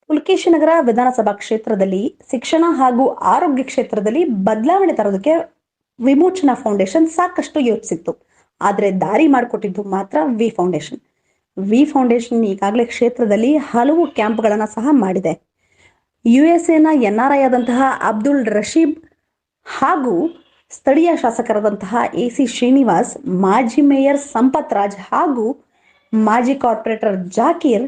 ಪುಲಕೇಶಿ ನಗರ ವಿಧಾನಸಭಾ ಕ್ಷೇತ್ರದಲ್ಲಿ ಶಿಕ್ಷಣ ಹಾಗೂ ಆರೋಗ್ಯ ಕ್ಷೇತ್ರದಲ್ಲಿ ಬದಲಾವಣೆ ತರೋದಕ್ಕೆ ವಿಮೋಚನಾ ಫೌಂಡೇಶನ್ ಸಾಕಷ್ಟು ಯೋಚಿಸಿತ್ತು. ಆದರೆ ದಾರಿ ಮಾಡಿಕೊಟ್ಟಿದ್ದು ಮಾತ್ರ ವಿ ಫೌಂಡೇಶನ್ ಈಗಾಗಲೇ ಕ್ಷೇತ್ರದಲ್ಲಿ ಹಲವು ಕ್ಯಾಂಪ್ಗಳನ್ನು ಸಹ ಮಾಡಿದೆ. ಯುಎಸ್ಎನ NRI ಆದಂತಹ ಅಬ್ದುಲ್ ರಶೀದ್ ಹಾಗೂ ಸ್ಥಳೀಯ ಶಾಸಕರಾದಂತಹ AC ಶ್ರೀನಿವಾಸ್, ಮಾಜಿ ಮೇಯರ್ ಸಂಪತ್ ರಾಜ್ ಹಾಗೂ ಮಾಜಿ ಕಾರ್ಪೊರೇಟರ್ ಜಾಕೀರ್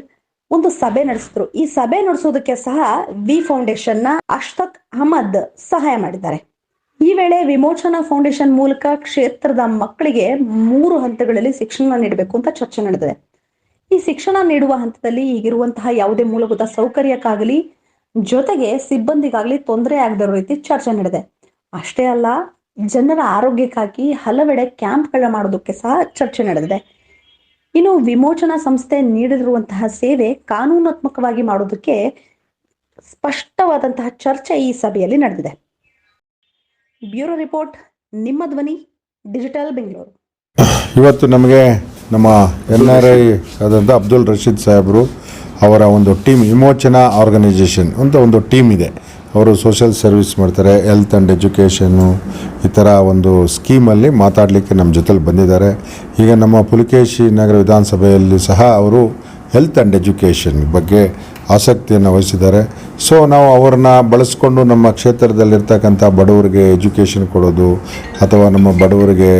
ಒಂದು ಸಭೆ ನಡೆಸಿದ್ರು. ಈ ಸಭೆ ನಡೆಸೋದಕ್ಕೆ ಸಹ ವಿ ಫೌಂಡೇಶನ್ ನ ಅಶ್ಫಾಕ್ ಅಹಮದ್ ಸಹಾಯ ಮಾಡಿದ್ದಾರೆ. ಈ ವೇಳೆ ವಿಮೋಚನಾ ಫೌಂಡೇಶನ್ ಮೂಲಕ ಕ್ಷೇತ್ರದ ಮಕ್ಕಳಿಗೆ 3 ಹಂತಗಳಲ್ಲಿ ಶಿಕ್ಷಣ ನೀಡಬೇಕು ಅಂತ ಚರ್ಚೆ ನಡೆದಿದೆ. ಈ ಶಿಕ್ಷಣ ನೀಡುವ ಹಂತದಲ್ಲಿ ಈಗಿರುವಂತಹ ಯಾವುದೇ ಮೂಲಭೂತ ಸೌಕರ್ಯಕ್ಕಾಗಲಿ ಜೊತೆಗೆ ಸಿಬ್ಬಂದಿಗಾಗಲಿ ತೊಂದರೆ ಆಗದಿರೋ ರೀತಿ ಚರ್ಚೆ ನಡೆದಿದೆ. ಅಷ್ಟೇ ಅಲ್ಲ, ಜನರ ಆರೋಗ್ಯಕ್ಕಾಗಿ ಹಲವೆಡೆ ಕ್ಯಾಂಪ್ಗಳ ಮಾಡೋದಕ್ಕೆ ಸಹ ಚರ್ಚೆ ನಡೆದಿದೆ. ಇನ್ನು ವಿಮೋಚನಾ ಸಂಸ್ಥೆ ನೀಡಿರುವಂತಹ ಸೇವೆ ಕಾನೂನಾತ್ಮಕವಾಗಿ ಮಾಡೋದಕ್ಕೆ ಸ್ಪಷ್ಟವಾದಂತಹ ಚರ್ಚೆ ಈ ಸಭೆಯಲ್ಲಿ ನಡೆದಿದೆ. ಬ್ಯೂರೋ ರಿಪೋರ್ಟ್, ನಿಮ್ಮ ಧ್ವನಿ, ಡಿಜಿಟಲ್ ಬೆಂಗಳೂರು. ಇವತ್ತು ನಮಗೆ ನಮ್ಮ NRI ಆದಂಥ ಅಬ್ದುಲ್ ರಶೀದ್ ಸಾಹೇಬರು ಅವರ ಒಂದು ಟೀಮ್, ವಿಮೋಚನಾ ಆರ್ಗನೈಜೇಷನ್ ಅಂತ ಒಂದು ಟೀಮ್ ಇದೆ. ಅವರು ಸೋಷಿಯಲ್ ಸರ್ವಿಸ್ ಮಾಡ್ತಾರೆ, ಹೆಲ್ತ್ ಆ್ಯಂಡ್ ಎಜುಕೇಷನ್ನು, ಈ ಥರ ಒಂದು ಸ್ಕೀಮಲ್ಲಿ ಮಾತಾಡಲಿಕ್ಕೆ ನಮ್ಮ ಜೊತೆಲಿ ಬಂದಿದ್ದಾರೆ. ಈಗ ನಮ್ಮ ಪುಲಕೇಶಿ ನಗರ ವಿಧಾನಸಭೆಯಲ್ಲಿ ಸಹ ಅವರು ಹೆಲ್ತ್ ಆ್ಯಂಡ್ ಎಜುಕೇಷನ್ ಬಗ್ಗೆ ಆಸಕ್ತಿಯನ್ನು ವಹಿಸಿದ್ದಾರೆ. ಸೊ ನಾವು ಅವ್ರನ್ನ ಬಳಸ್ಕೊಂಡು ನಮ್ಮ ಕ್ಷೇತ್ರದಲ್ಲಿರ್ತಕ್ಕಂಥ ಬಡವರಿಗೆ ಎಜುಕೇಷನ್ ಕೊಡೋದು ಅಥವಾ ನಮ್ಮ ಬಡವರಿಗೆ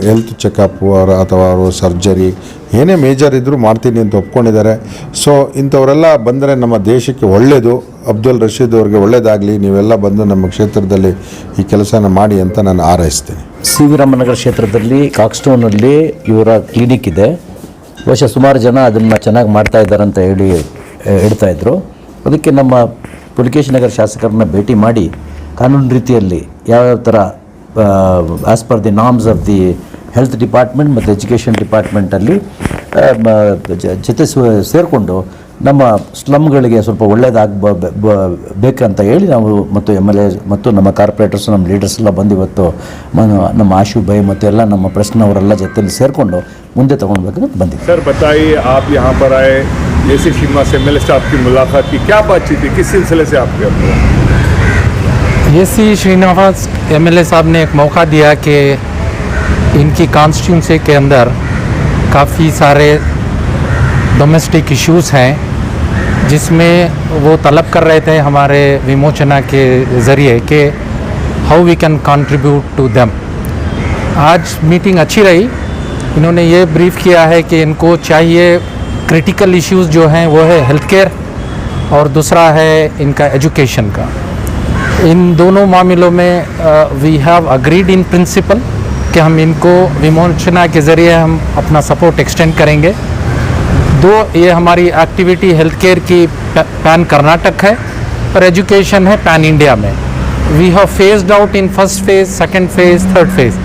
ಹೆಲ್ತ್ ಚೆಕಪ್ ಅಥವಾ ಅವರು ಸರ್ಜರಿ ಏನೇ ಮೇಜರ್ ಇದ್ದರೂ ಮಾಡ್ತೀನಿ ಅಂತ ಒಪ್ಕೊಂಡಿದ್ದಾರೆ. ಸೊ ಇಂಥವರೆಲ್ಲ ಬಂದರೆ ನಮ್ಮ ದೇಶಕ್ಕೆ ಒಳ್ಳೆಯದು. ಅಬ್ದುಲ್ ರಶೀದ್ ಅವ್ರಿಗೆ ಒಳ್ಳೆಯದಾಗಲಿ, ನೀವೆಲ್ಲ ಬಂದು ನಮ್ಮ ಕ್ಷೇತ್ರದಲ್ಲಿ ಈ ಕೆಲಸನ ಮಾಡಿ ಅಂತ ನಾನು ಹಾರೈಸ್ತೇನೆ. CV ರಾಮನಗರ ಕ್ಷೇತ್ರದಲ್ಲಿ ಕಾಕ್ಸ್ಟೋನಲ್ಲಿ ಇವರ ಕ್ಲಿನಿಕ್ ಇದೆ. ಬಹುಶಃ ಸುಮಾರು ಜನ ಅದನ್ನು ಚೆನ್ನಾಗಿ ಮಾಡ್ತಾ ಇದ್ದಾರೆ ಅಂತ ಹೇಳ್ತಾ ಇದ್ರು. ಅದಕ್ಕೆ ನಮ್ಮ ಪುಲಕೇಶಿ ನಗರ ಶಾಸಕರನ್ನ ಭೇಟಿ ಮಾಡಿ ಕಾನೂನು ರೀತಿಯಲ್ಲಿ ಯಾವ್ಯಾವ ಥರ as per the norms of the health department ಮತ್ತು ಎಜುಕೇಷನ್ ಡಿಪಾರ್ಟ್ಮೆಂಟಲ್ಲಿ ಜೊತೆ ಸೇರಿಕೊಂಡು ನಮ್ಮ ಸ್ಲಮ್ಗಳಿಗೆ ಸ್ವಲ್ಪ ಒಳ್ಳೆಯದಾಗಬೇಕಂತ ಹೇಳಿ ನಾವು ಮತ್ತು MLA ಮತ್ತು ನಮ್ಮ ಕಾರ್ಪೊರೇಟರ್ಸ್, ನಮ್ಮ ಲೀಡರ್ಸ್ ಎಲ್ಲ ಬಂದು ಇವತ್ತು ನಮ್ಮ ಆಶು ಭೈ ಮತ್ತು ಎಲ್ಲ ನಮ್ಮ ಪ್ರಶ್ನವರೆಲ್ಲ ಜೊತೆಯಲ್ಲಿ ಸೇರಿಕೊಂಡು ಮುಂದೆ ತಗೊಳ್ಬೇಕಂತ ಬಂದಿದ್ದೀವಿ. सर बताइए, आप यहाँ पर आए, AC श्रीनिवास से MLA साहब की मुलाकात की, क्या बातचीत थी, किस सिलसिले से आप गए? AC श्रीनिवास MLA साहब ने एक मौका दिया कि इनकी कॉन्स्टिट्यूंसी के अंदर काफ़ी सारे डोमेस्टिक इश्यूज़ हैं जिसमें वो तलब कर रहे थे हमारे विमोचना के ज़रिए कि how we can contribute to them. आज मीटिंग अच्छी रही. इन्होंने ये ब्रीफ किया है कि इनको चाहिए क्रिटिकल इश्यूज़ जो हैं वो है हेल्थ केयर और दूसरा है इनका एजुकेशन का. इन दोनों मामलों में we have agreed in principle कि हम इनको विमोचना के ज़रिए हम अपना सपोर्ट एक्सटेंड करेंगे. ये हमारी एक्टिविटी हेल्थ केयर की पैन कर्नाटक है और एजुकेशन है पैन इंडिया में. We have phased out in first phase, second phase, third phase.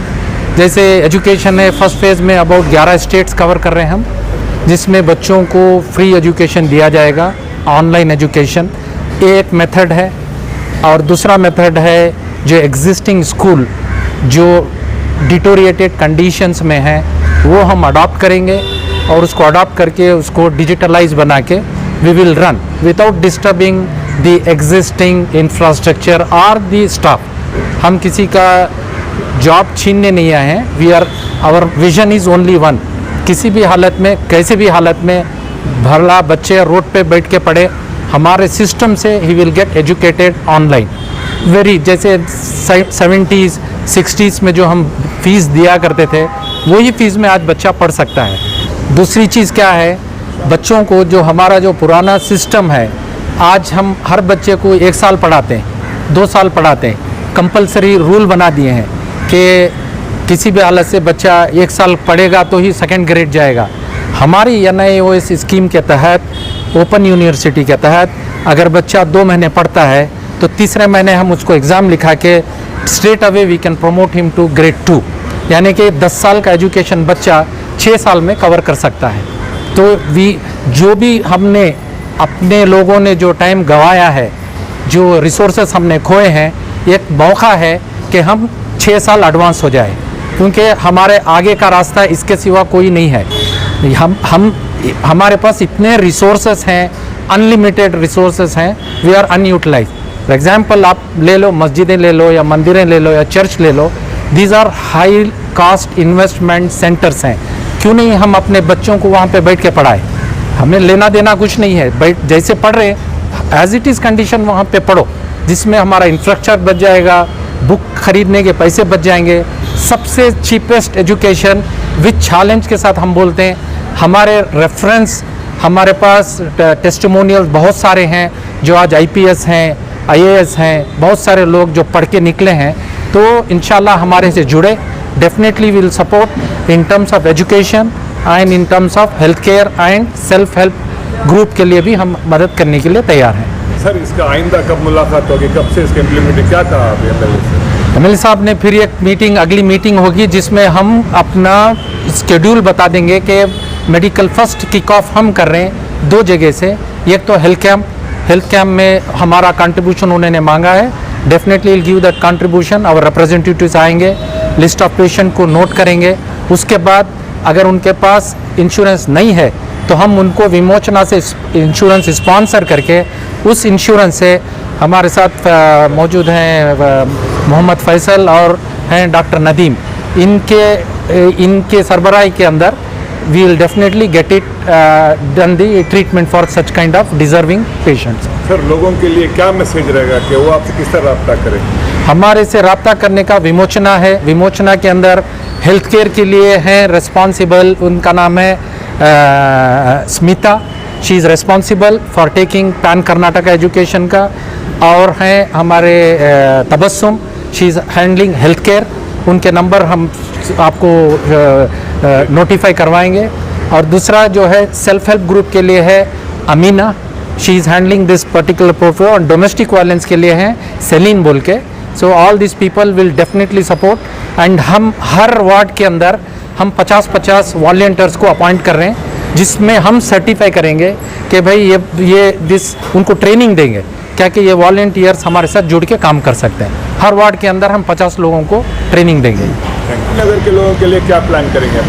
जैसे एजुकेशन है, फर्स्ट फेज़ में अबाउट 11 स्टेट्स कवर कर रहे हैं हम, जिसमें बच्चों को फ्री एजुकेशन दिया जाएगा, ऑनलाइन एजुकेशन. एक मेथड है और दूसरा मेथड है जो एग्जिस्टिंग स्कूल जो डिटोरिएटेड कंडीशंस में हैं वो हम अडॉप्ट करेंगे और उसको अडॉप्ट करके उसको डिजिटलाइज बना के we will run without disturbing the existing infrastructure और द स्टाफ. हम किसी का जॉब छीनने नहीं आए हैं. Our vision is only one. किसी भी हालत में, कैसे भी हालत में भला बच्चे रोड पे बैठ के पढ़े, हमारे सिस्टम से he will get educated online. जैसे 70s 60s में जो हम फीस दिया करते थे वही फीस में आज बच्चा पढ़ सकता है. दूसरी चीज़ क्या है, बच्चों को जो हमारा जो पुराना सिस्टम है, आज हम हर बच्चे को 1 साल पढ़ाते हैं, 2 साल पढ़ाते हैं. कंपलसरी रूल बना दिए हैं कि किसी भी हालत से बच्चा 1 साल पढ़ेगा तो ही सेकेंड ग्रेड जाएगा. हमारी NIOS स्कीम के तहत, ओपन यूनिवर्सिटी के तहत अगर बच्चा 2 महीने पढ़ता है तो तीसरे महीने हम उसको एग्ज़ाम लिखा के straight away we can promote him to grade 2. यानी कि 10 साल का एजुकेशन बच्चा 6 साल में कवर कर सकता है. तो जो भी हमने अपने लोगों ने जो टाइम गंवाया है, जो रिसोर्सेस हमने खोए हैं, एक मौका है कि हम 6 साल एडवांस हो जाए, क्योंकि हमारे आगे का रास्ता इसके सिवा कोई नहीं है. हम हमारे पास इतने रिसोर्सेस हैं, अनलिमिटेड रिसोर्सेज हैं, we are unutilise. For example आप ले लो, मस्जिदें ले लो या मंदिरें ले लो या चर्च ले लो, these are high cost investment centres हैं। क्यों नहीं हम अपने बच्चों को वहाँ पे बैठ के पढ़ाएं? हमें लेना देना कुछ नहीं है, बैठ जैसे पढ़ रहे एज इट इज़ कंडीशन वहाँ पे पढ़ो, जिसमें हमारा इंफ्रास्ट्रक्चर बच जाएगा, बुक खरीदने के पैसे बच जाएंगे। सबसे चीपेस्ट एजुकेशन विथ चैलेंज के साथ हम बोलते हैं। हमारे रेफरेंस, हमारे पास टेस्टिमोनियल बहुत सारे हैं जो आज IPS हैं, IAS हैं, बहुत सारे लोग जो पढ़ के निकले हैं। तो इंशाल्लाह हमारे से जुड़े, definitely will support in terms of education and in terms of health care and self help group के लिए भी हम मदद करने के लिए तैयार हैं। सर इसका आइंदा कब मुलाकात होगी, कब से इसका इम्प्लीमेंट, क्या कहा आप MLA से? MLA साहब ने फिर एक मीटिंग, अगली मीटिंग होगी जिसमें हम अपना स्केड्यूल बता देंगे कि मेडिकल फर्स्ट किक ऑफ हम कर रहे हैं 2 जगह से। एक तो हेल्थ कैम्प में हमारा कंट्रीब्यूशन उन्होंने मांगा है, definitely will give that contribution. और रिप्रेजेंटेटिव्स आएंगे, लिस्ट ऑफ पेशेंट को नोट करेंगे। उसके बाद अगर उनके पास इंश्योरेंस नहीं है तो हम उनको विमोचना से इंश्योरेंस स्पॉन्सर करके, उस इंश्योरेंस से हमारे साथ मौजूद हैं मोहम्मद फैसल और हैं डॉक्टर नदीम, इनके सरबराही के अंदर we will definitely get it done the treatment for such kind of deserving patients. Sir लोगों के लिए क्या मैसेज रहेगा कि वो आपसे किस तरह रब्ता करें? हमारे से रब्ता करने का विमोचना है। विमोचना के अंदर हेल्थ केयर के लिए हैं रिस्पॉन्सिबल, उनका नाम है Smita, she is responsible for taking pan Karnataka education का। और हैं हमारे Tabassum, she is handling health care, उनके नंबर हम आपको नोटिफाई करवाएंगे। और दूसरा जो है सेल्फ हेल्प ग्रुप के लिए है Amina, she is handling this particular profile. और डोमेस्टिक वायलेंस के लिए हैं सेलिन बोल के। So all this people will definitely support. And हम हर वार्ड के अंदर हम 50-50 वॉलंटियर्स को अपॉइंट कर रहे हैं, जिसमें हम सर्टिफाई करेंगे कि भाई ये उनको ट्रेनिंग देंगे क्या कि ये वॉलंटियर्स हमारे साथ जुड़ के काम कर सकते हैं। हर वार्ड के अंदर हम 50 लोगों को ट्रेनिंग देंगे। नगर के लोगों के लिए क्या प्लान करेंगे आप?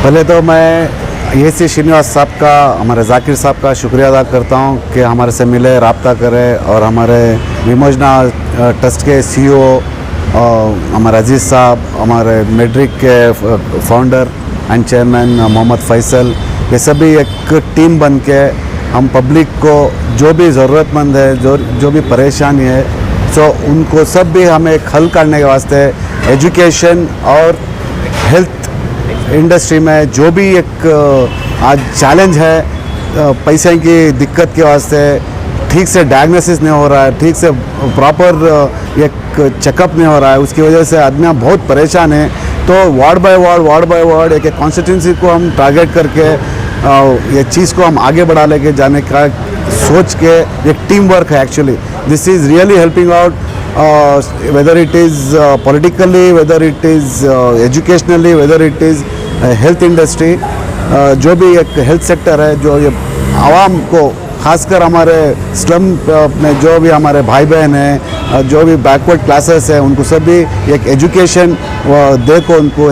पहले तो मैं AC श्रीनिवास साहब का, हमारे जाकिर साहब का शुक्रिया अदा करता हूं कि हमारे से मिले, रब्ता करें। और हमारे विमोचना ट्रस्ट के CEO हमारे अजीज़ साहब, हमारे मेड्रिक के founder and chairman Mohammad Faisal, ये सभी एक टीम बन के हम पब्लिक को जो भी ज़रूरतमंद है, जो भी परेशानी है, तो उनको सब भी हमें एक हल करने के वास्ते एजुकेशन और हेल्थ इंडस्ट्री में जो भी एक आज चैलेंज है, पैसे की दिक्कत के वास्ते ठीक से डायग्नोसिस नहीं हो रहा है, ठीक से प्रॉपर एक चेकअप नहीं हो रहा है, उसकी वजह से आदमी बहुत परेशान है। तो वार्ड बाय वार्ड एक कॉन्स्टिट्यूंसी को हम टारगेट करके ये चीज़ को हम आगे बढ़ा लेके जाने का सोच के एक टीम वर्क है। Actually this is really helping out, whether it is politically, whether it is educationally, whether it is health industry, जो भी एक हेल्थ सेक्टर है, जो ये आवाम को खासकर हमारे स्लम में जो भी हमारे भाई बहन हैं, जो भी बैकवर्ड क्लासेस हैं, उनको सभी एक एजुकेशन दे को उनको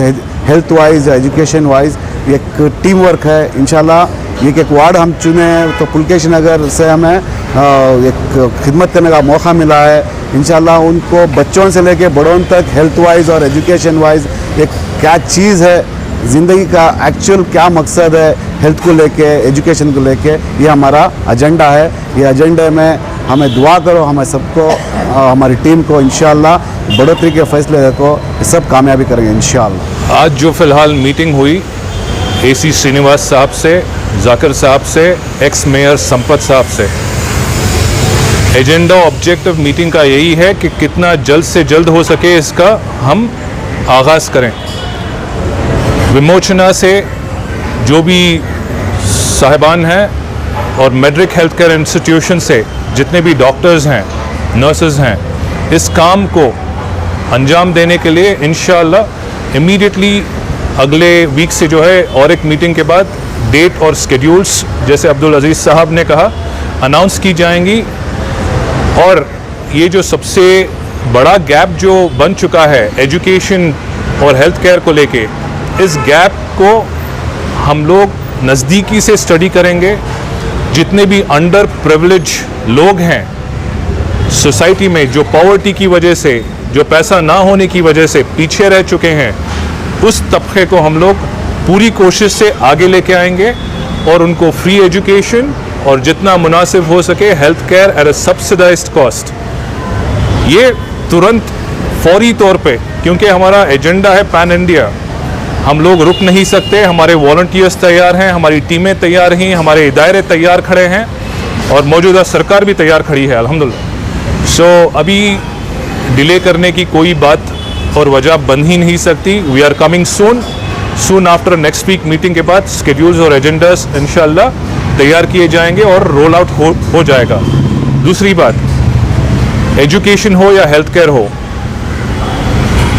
हेल्थ वाइज, एजुकेशन वाइज एक टीम वर्क है। इंशाल्लाह एक वार्ड हम चुने हैं तो पुलकेश नगर से हमें एक खिदमत करने का मौका मिला है। इंशाल्लाह उनको बच्चों से लेके बड़ों तक हेल्थ वाइज और एजुकेशन वाइज एक क्या चीज़ है, ज़िंदगी का एक्चुअल क्या मकसद है, हेल्थ को लेके, एजुकेशन को लेके, ये हमारा एजेंडा है। ये एजेंडे में हमें दुआ करो, हमें सबको, हमारी टीम को इंशाल्लाह बढ़ोतरी के फैसले को सब कामयाबी करेंगे इंशाल्लाह। आज जो फ़िलहाल मीटिंग हुई AC श्रीनिवास साहब से, जाकिर साहब से, एक्स मेयर संपत साहब से, एजेंडा ऑब्जेक्टिव मीटिंग का यही है कि कितना जल्द से जल्द हो सके इसका हम आगाज़ करें। विमोचना से जो भी साहिबान हैं और मेड्रिक हेल्थ केयर इंस्टीट्यूशन से जितने भी डॉक्टर्स हैं, नर्सेज हैं, इस काम को अंजाम देने के लिए इंशाअल्लाह इमीडिएटली अगले वीक से जो है और एक मीटिंग के बाद डेट और स्केड्यूल्स जैसे अब्दुल अजीज़ साहब ने कहा अनाउंस की जाएंगी। और ये जो सबसे बड़ा गैप जो बन चुका है एजुकेशन और हेल्थ केयर को लेके, इस गैप को हम लोग नज़दीकी से स्टडी करेंगे जितने भी अंडर प्रिविलेज लोग हैं सोसाइटी में, जो पॉवर्टी की वजह से, जो पैसा ना होने की वजह से पीछे रह चुके हैं, उस तबके को हम लोग पूरी कोशिश से आगे लेके आएंगे और उनको फ्री एजुकेशन और जितना मुनासिब हो सके health care at a subsidised cost, ये तुरंत फौरी तौर पे, क्योंकि हमारा एजेंडा है पैन इंडिया, हम लोग रुक नहीं सकते। हमारे वॉलंटियर्स तैयार हैं, हमारी टीमें तैयार हैं, हमारे इदारे तैयार खड़े हैं और मौजूदा सरकार भी तैयार खड़ी है अल्हम्दुलिल्लाह। सो अभी डिले करने की कोई बात और वजह बन ही नहीं सकती। We are coming soon after next week meeting के बाद स्केड्यूल्स और एजेंडास इंशाल्लाह तैयार किए जाएंगे और रोल आउट हो जाएगा। दूसरी बात, एजुकेशन हो या हेल्थ केयर हो,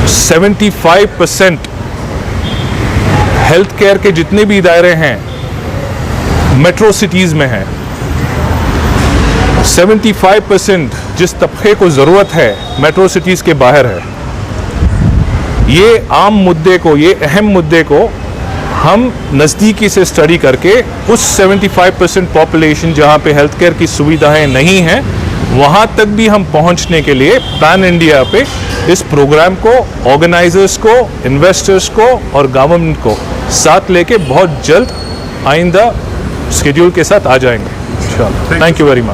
75% हेल्थ केयर के जितने भी दायरे हैं मेट्रो सिटीज में हैं। 75% जिस तबके को ज़रूरत है मेट्रो सिटीज के बाहर है। ये आम मुद्दे को, ये अहम मुद्दे को हम नज़दीकी से स्टडी करके उस 75% पॉपुलेशन जहाँ पे हेल्थ केयर की सुविधाएं नहीं हैं वहाँ तक भी हम पहुँचने के लिए पैन इंडिया पे इस प्रोग्राम को, ऑर्गेनाइजर्स को, इन्वेस्टर्स को और गवर्नमेंट को साथ लेके बहुत जल्द आइंदा शेड्यूल के साथ आ जाएंगे इंशाल्लाह। Thank you very much.